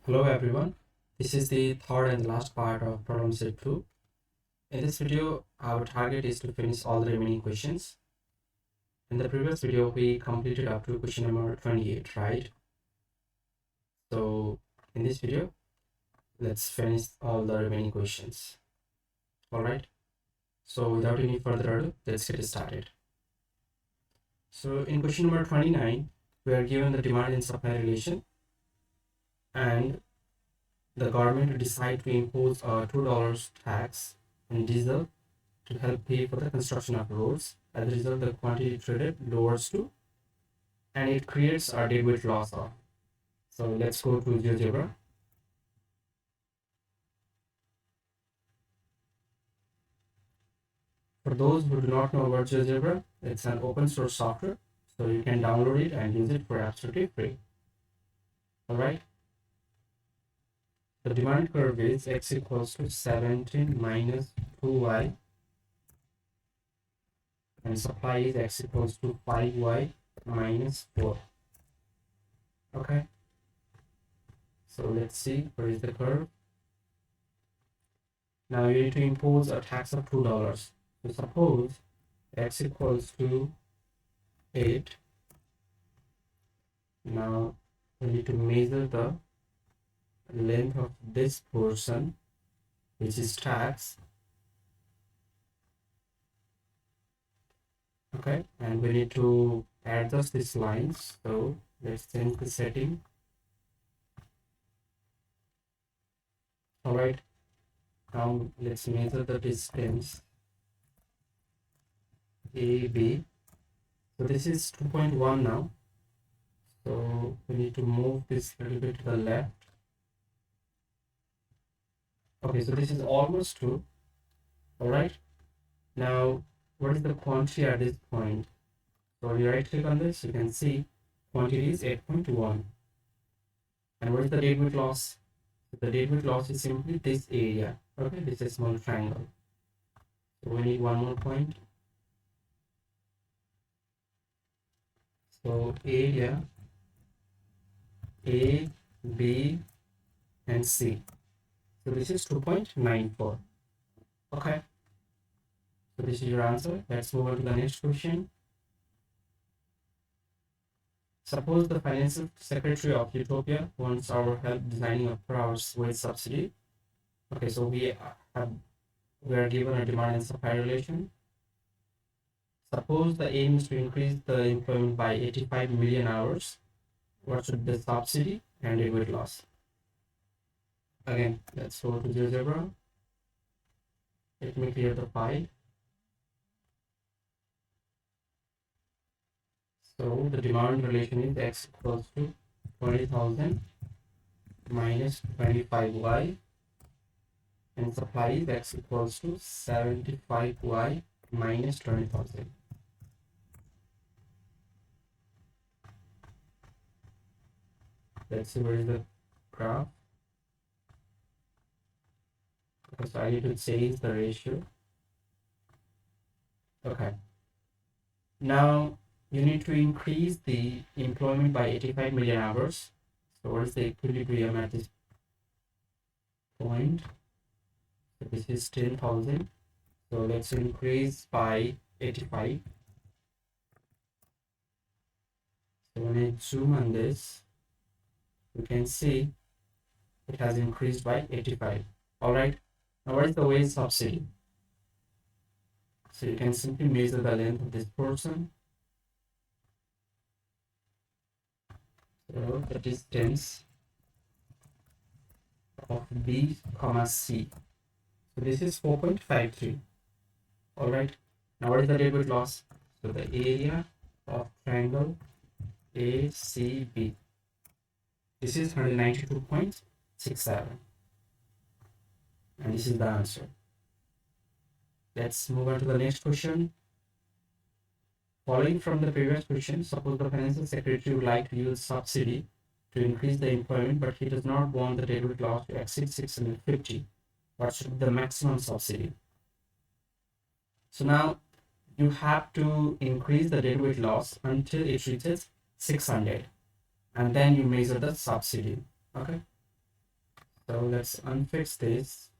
Hello everyone, this is the third and last part of problem set 2. In this video, our target is to finish all the remaining questions. In the previous video, we completed up to question number 28, right? So in this video, let's finish all the remaining questions. Alright, so without any further ado, let's get started. So in question number 29, we are given the demand and supply relation, and the government decide to impose a $2 tax on diesel to help pay for the construction of roads. As a result, the quantity traded lowers too, and it creates a deadweight loss. So let's go to GeoGebra. For those who do not know about GeoGebra, it's an open source software, so you can download it and use it for absolutely free. Alright. The demand curve is x equals to 17 minus 2y, and supply is x equals to 5y minus 4. Okay, so let's see where is the curve. Now you need to impose a tax of $2. So suppose x equals to 8. Now we need to measure the length of this portion, which is tax. Okay, and we need to adjust these lines. So let's change the setting. All right, now let's measure the distance AB. So this is 2.1 now. So we need to move this a little bit to the left. Okay, so this is almost 2. All right, now what is the quantity at this point? So when you right click on this, you can see quantity is 8.1. And what is the deadweight loss? The deadweight loss is simply this area. Okay, this is a small triangle. So we need one more point. So area A, B, and C. So this is 2.94. Okay. So this is your answer. Let's move on to the next question. Suppose the Financial Secretary of Utopia wants our help designing a price with subsidy. Okay, so we are given a demand and supply relation. Suppose the aim is to increase the employment by 85 million hours. What should be the subsidy and deadweight loss? Again, let's go to GeoGebra. Let me clear the file. So the demand relation is x equals to 20,000 minus 25y, and supply is x equals to 75y minus 20,000. Let's see where is the graph. Okay, so I need to change the ratio. Okay. Now you need to increase the employment by 85 million hours. So what is the equilibrium at this point? So this is 10,000. So let's increase by 85. So when I zoom on this, you can see it has increased by 85. All right. Now what is the wage subsidy? So you can simply measure the length of this portion. So the distance of B, C. So this is 4.53. All right. Now what is the deadweight loss? So the area of triangle ACB. This is 192.67. And this is the answer. Let's move on to the next question. Following from the previous question, suppose the Financial Secretary would like to use subsidy to increase the employment, but he does not want the deadweight loss to exceed 650. What should be the maximum subsidy? So now you have to increase the deadweight loss until it reaches 600, and then you measure the subsidy. Okay. So let's unfix this.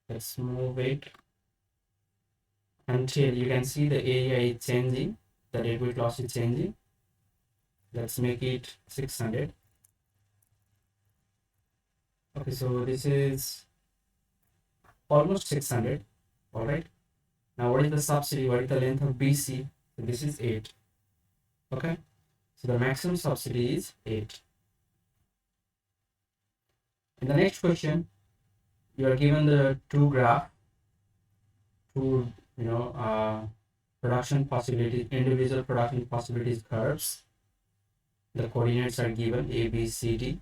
Let's move it until you can see the area is changing, the deadweight loss is changing. Let's make it 600. Okay, so this is almost 600. All right. Now, what is the subsidy? What is the length of BC? So this is 8. Okay. So the maximum subsidy is 8. In the next question, you are given the two graph, two production possibilities, individual production possibilities curves. The coordinates are given A, B, C, D.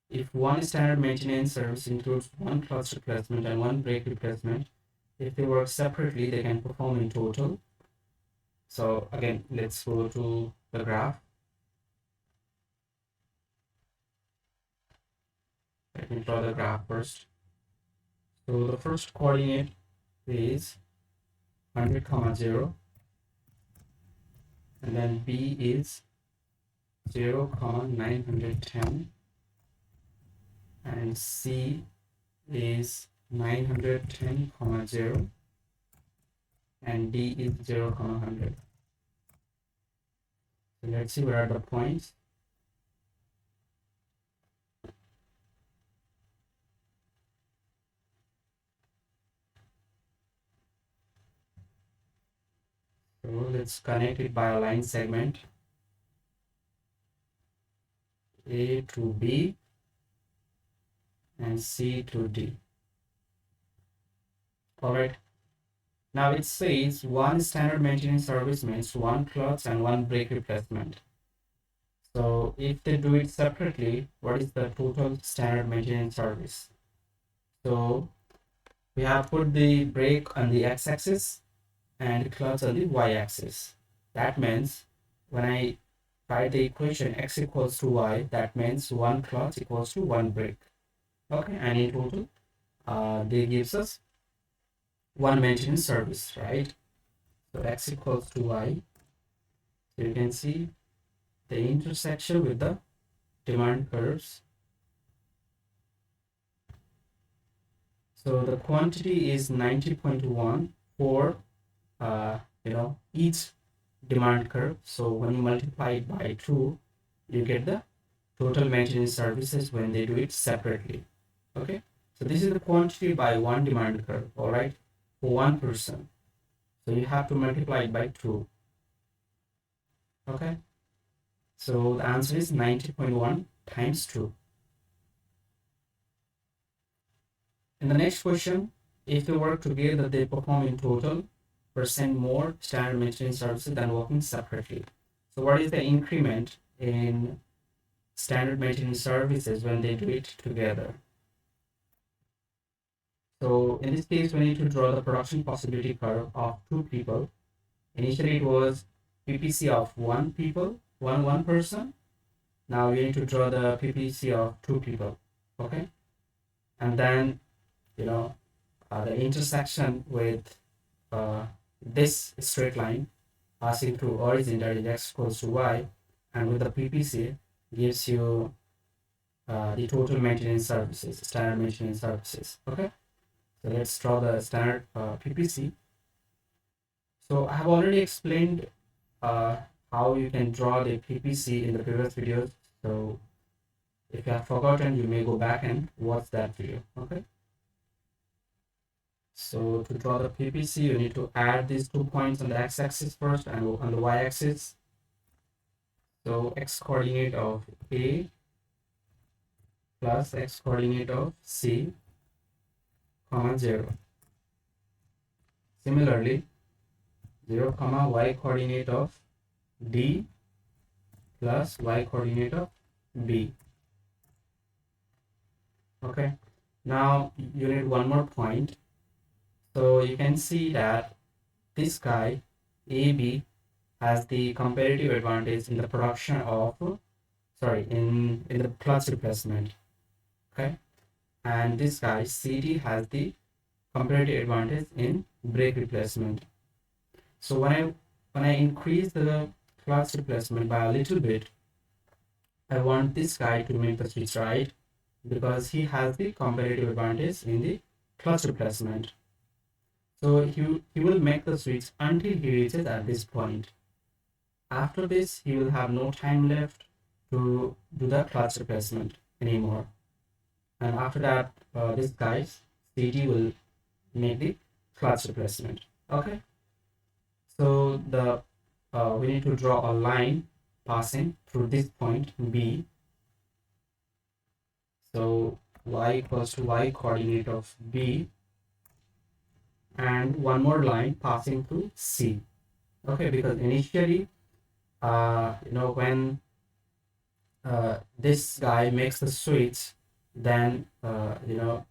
If one standard maintenance service includes one clutch replacement and one brake replacement, if they work separately, they can perform in total. So again, let's go to the graph. Let me draw the graph first. So the first coordinate is 100, 0, and then B is 0, 910, and C is 910, 0, and D is 0, 100. So let's see where are the points. So let's connect it by a line segment, A to B and C to D. All right. Now it says one standard maintenance service means one clutch and one brake replacement. So if they do it separately, what is the total standard maintenance service? So we have put the brake on the x-axis and clutch on the y-axis. That means when I write the equation x equals to y, that means one clutch equals to one brake. Okay, and in total, they gives us one maintenance service, right? So x equals to y. So you can see the intersection with the demand curves. So the quantity is 90.1 for each demand curve. So when you multiply it by 2, you get the total maintenance services when they do it separately. Okay, so this is the quantity by one demand curve. All right, for one person. So you have to multiply it by 2. Okay, so the answer is 90.1 times 2. In the next question, if they work together, they perform in total % more standard maintenance services than working separately. So what is the increment in standard maintenance services when they do it together? So in this case, we need to draw the production possibility curve of 2 people. Initially, it was PPC of 1 person. Now we need to draw the PPC of 2 people. Okay, and then the intersection with this straight line passing through origin, that is x equals to y, and with the PPC gives you the total maintenance services, standard maintenance services. Okay, so let's draw the standard PPC. So I have already explained how you can draw the PPC in the previous videos. So if you have forgotten, you may go back and watch that video. Okay. So to draw the PPC, you need to add these 2 points on the x-axis first and on the y-axis. So x coordinate of A plus x coordinate of C, 0. Similarly, 0, y coordinate of D plus y coordinate of B. Okay. Now you need one more point. So you can see that this guy AB has the comparative advantage in the production of in the clutch replacement. Okay, and this guy CD has the comparative advantage in brake replacement. So when I increase the clutch replacement by a little bit, I want this guy to make the switch, right? Because he has the competitive advantage in the clutch replacement. So he will make the switch until he reaches at this point. After this, he will have no time left to do the clutch replacement anymore. And after that, this guy, CD, will make the clutch replacement. Okay. So we need to draw a line passing through this point B. So y equals to y coordinate of B, and one more line passing through C. Okay, because initially, when this guy makes the switch, then the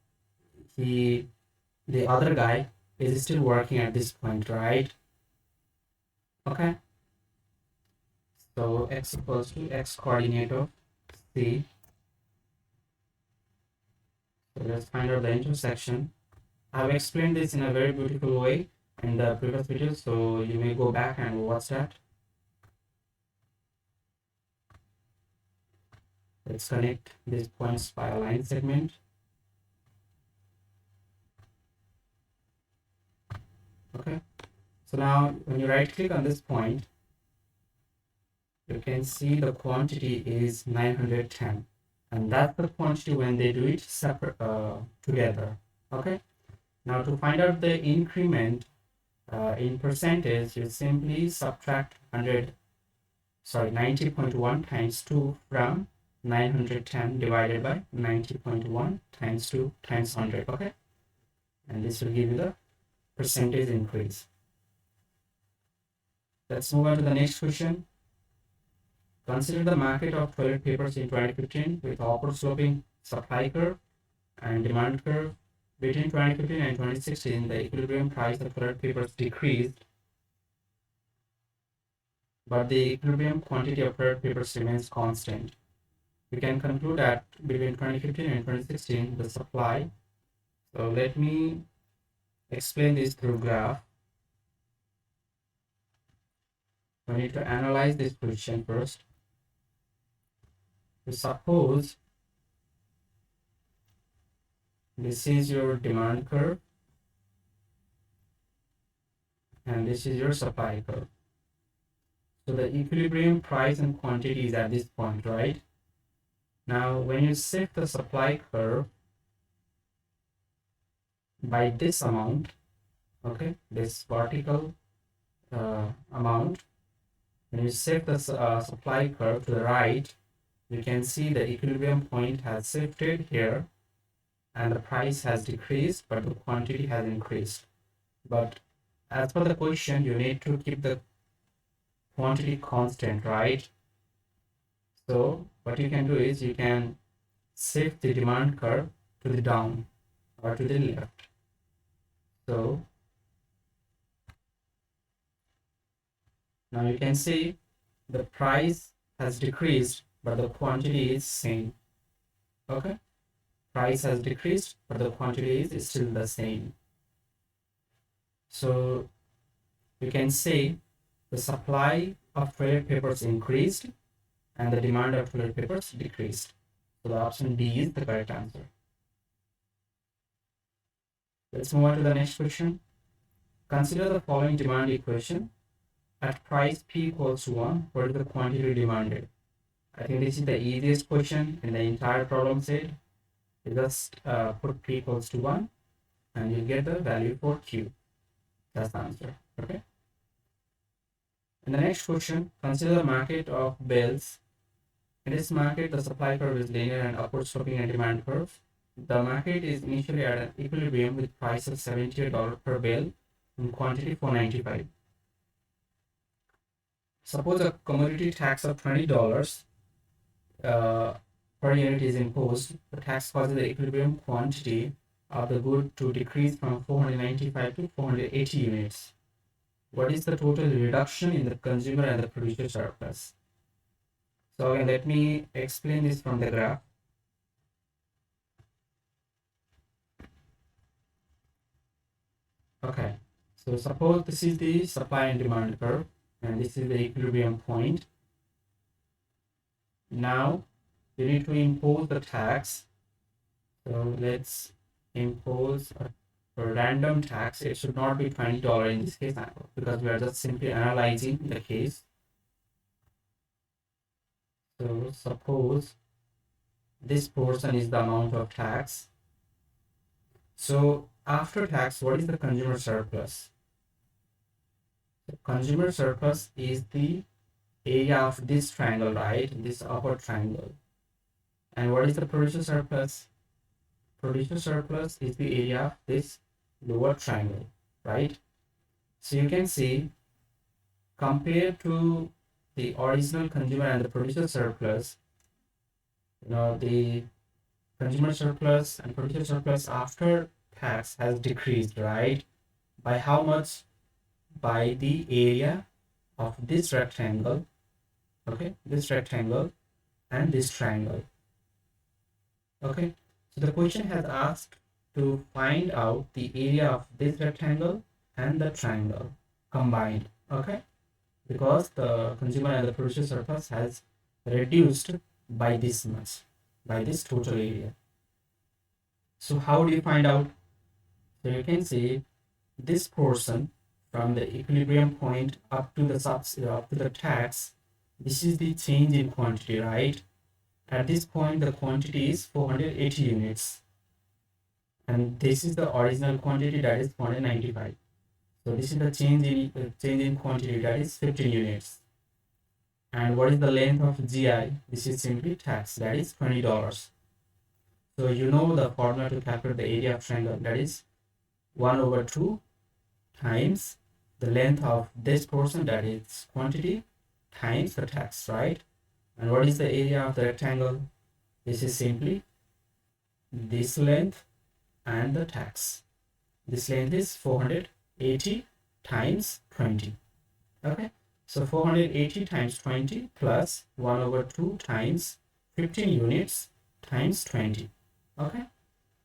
other guy is still working at this point, right? Okay. So x equals to x coordinate of C. So let's find out the intersection. I've explained this in a very beautiful way in the previous video, so you may go back and watch that. Let's connect these points by a line segment. Okay. So now when you right click on this point, you can see the quantity is 910, and that's the quantity when they do it separate together. Okay. Now to find out the increment in percentage, you simply subtract 90.1 times 2 from 910 divided by 90.1 times 2 times 100. Okay. And this will give you the percentage increase. Let's move on to the next question. Consider the market of toilet papers in 2015 with upward sloping supply curve and demand curve. Between 2015 and 2016, the equilibrium price of toilet papers decreased, but the equilibrium quantity of toilet papers remains constant. We can conclude that between 2015 and 2016, the supply. So let me explain this through graph. We need to analyze this position first. So suppose this is your demand curve and this is your supply curve. So the equilibrium price and quantity is at this point, right? Now, when you shift the supply curve by this amount, okay, this vertical amount, when you shift the supply curve to the right, you can see the equilibrium point has shifted here and the price has decreased, but the quantity has increased. But as per the question, you need to keep the quantity constant, right? So what you can do is you can shift the demand curve to the down or to the left. So now you can see the price has decreased, but the quantity is same. Okay, price has decreased, but the quantity is still the same. So you can say the supply of toilet papers increased and the demand of toilet papers decreased. So the option D is the correct answer. Let's move on to the next question. Consider the following demand equation. At price P equals to 1, what is the quantity demanded? I think this is the easiest question in the entire problem set. You just put P equals to 1 and you get the value for Q. That's the answer. Okay. In the next question, consider the market of bells. In this market, the supply curve is linear and upward sloping and demand curve. The market is initially at an equilibrium with price of $78 per bell and quantity 495. Suppose a commodity tax of $20 per unit is imposed. The tax causes the equilibrium quantity of the good to decrease from 495 to 480 units. What is the total reduction in the consumer and the producer surplus? So again, let me explain this from the graph. Okay, so suppose this is the supply and demand curve and this is the equilibrium point. Now you need to impose the tax. So let's impose a random tax. It should not be $20 in this case because we are just simply analyzing the case. So suppose this portion is the amount of tax. So after tax, what is the consumer surplus? The consumer surplus is the area of this triangle, right? This upper triangle. And what is the producer surplus? Producer surplus is the area of this lower triangle, right? So you can see, compared to the original consumer and the producer surplus, the consumer surplus and producer surplus after tax has decreased, right? By how much? By the area of this rectangle, okay, this rectangle and this triangle. Okay, so the question has asked to find out the area of this rectangle and the triangle combined. Okay, because the consumer and the producer surplus has reduced by this much, by this total area. So how do you find out? So you can see this portion from the equilibrium point up to the subsidy, up to the tax. This is the change in quantity, right? At this point, the quantity is 480 units, and this is the original quantity, that is 495. So this is the change in quantity, that is 15 units. And what is the length of GI? This is simply tax, that is $20. So you know the formula to calculate the area of triangle, that is 1/2 times the length of this portion, that is quantity, times the tax, right? And what is the area of the rectangle? This is simply this length and the tax. This length is 480 times 20. Okay, so 480 times 20 plus 1/2 times 15 units times 20. Okay,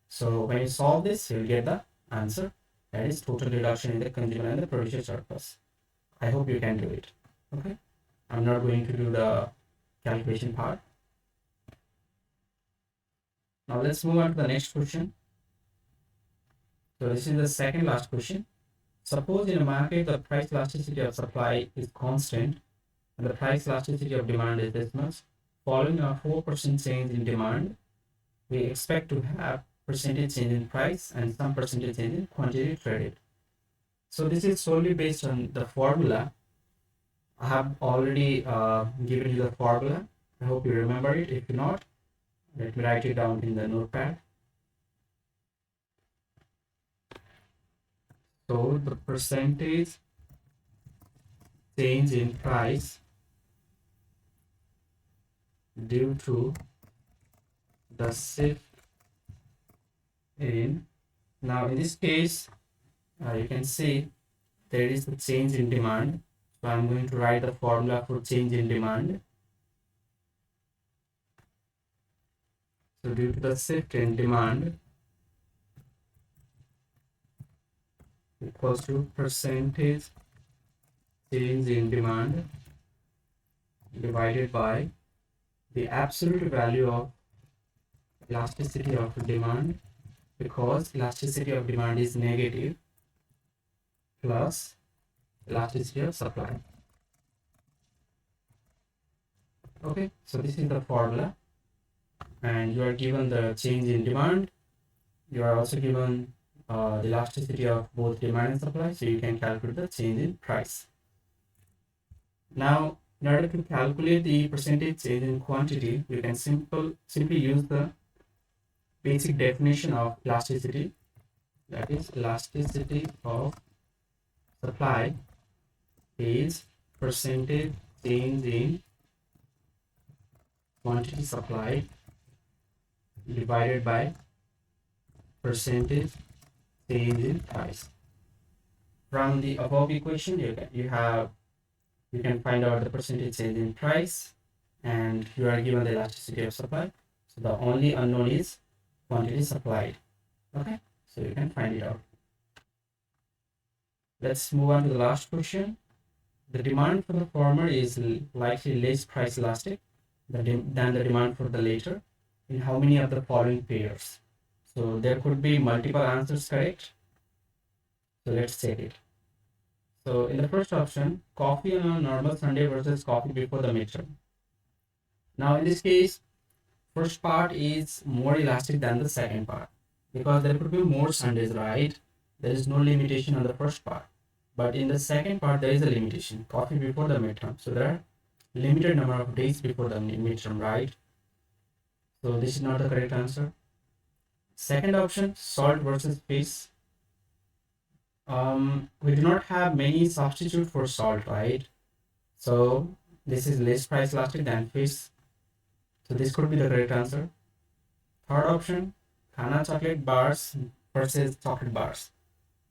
so when you solve this, you'll get the answer, that is total reduction in the consumer and the producer surplus. I hope you can do it. Okay, I'm not going to do the calculation part. Now let's move on to the next question. So this is the second last question. Suppose in a market the price elasticity of supply is constant and the price elasticity of demand is this much. Following a 4% change in demand, we expect to have percentage change in price and some percentage change in quantity traded. So this is solely based on the formula. I have already given you the formula. I hope you remember it. If not, let me write it down in the notepad. So the percentage change in price due to the shift in, now in this case, you can see there is the change in demand. So I'm going to write the formula for change in demand. So due to the shift in demand equals to percentage change in demand divided by the absolute value of elasticity of demand, because elasticity of demand is negative, plus elasticity of supply. Okay, so this is the formula, and you are given the change in demand. You are also given the elasticity of both demand and supply, so you can calculate the change in price. Now, in order to calculate the percentage change in quantity, you can simply use the basic definition of elasticity, that is elasticity of supply is percentage change in quantity supplied divided by percentage change in price. From the above equation, you can find out the percentage change in price, and you are given the elasticity of supply. So the only unknown is quantity supplied. Okay, so you can find it out. Let's move on to the last question. The demand for the former is likely less price elastic than the demand for the later in how many of the following pairs? So there could be multiple answers correct. So let's check it. So in the first option, coffee on a normal Sunday versus coffee before the midterm. Now in this case, first part is more elastic than the second part because there could be more Sundays, right? There is no limitation on the first part. But in the second part, there is a limitation, coffee before the midterm. So there are limited number of days before the midterm, right? So this is not the correct answer. Second option, salt versus fish. We do not have many substitute for salt, right? So this is less price elastic than fish. So this could be the correct answer. Third option, Khana chocolate bars versus chocolate bars.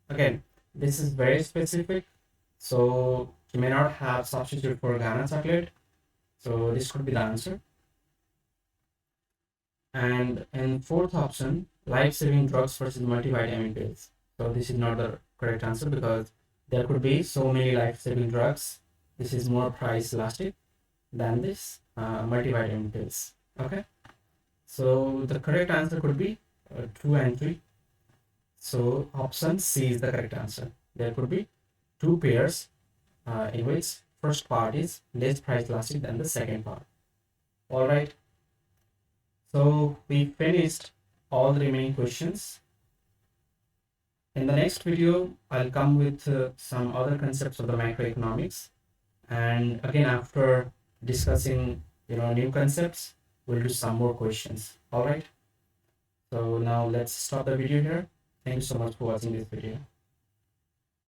Again, this is very specific. So you may not have substitute for Ghana chocolate. So this could be the answer. And in fourth option, life-saving drugs versus multivitamin pills. So this is not the correct answer because there could be so many life-saving drugs. This is more price elastic than this multivitamin pills. Okay. So the correct answer could be 2 and 3. So option C is the correct answer. There could be two pairs in which first part is less price elastic than the second part. All right. So we finished all the remaining questions. In the next video, I'll come with some other concepts of the macroeconomics. And again, after discussing new concepts, we'll do some more questions. All right. So now let's stop the video here. Thank you so much for watching this video.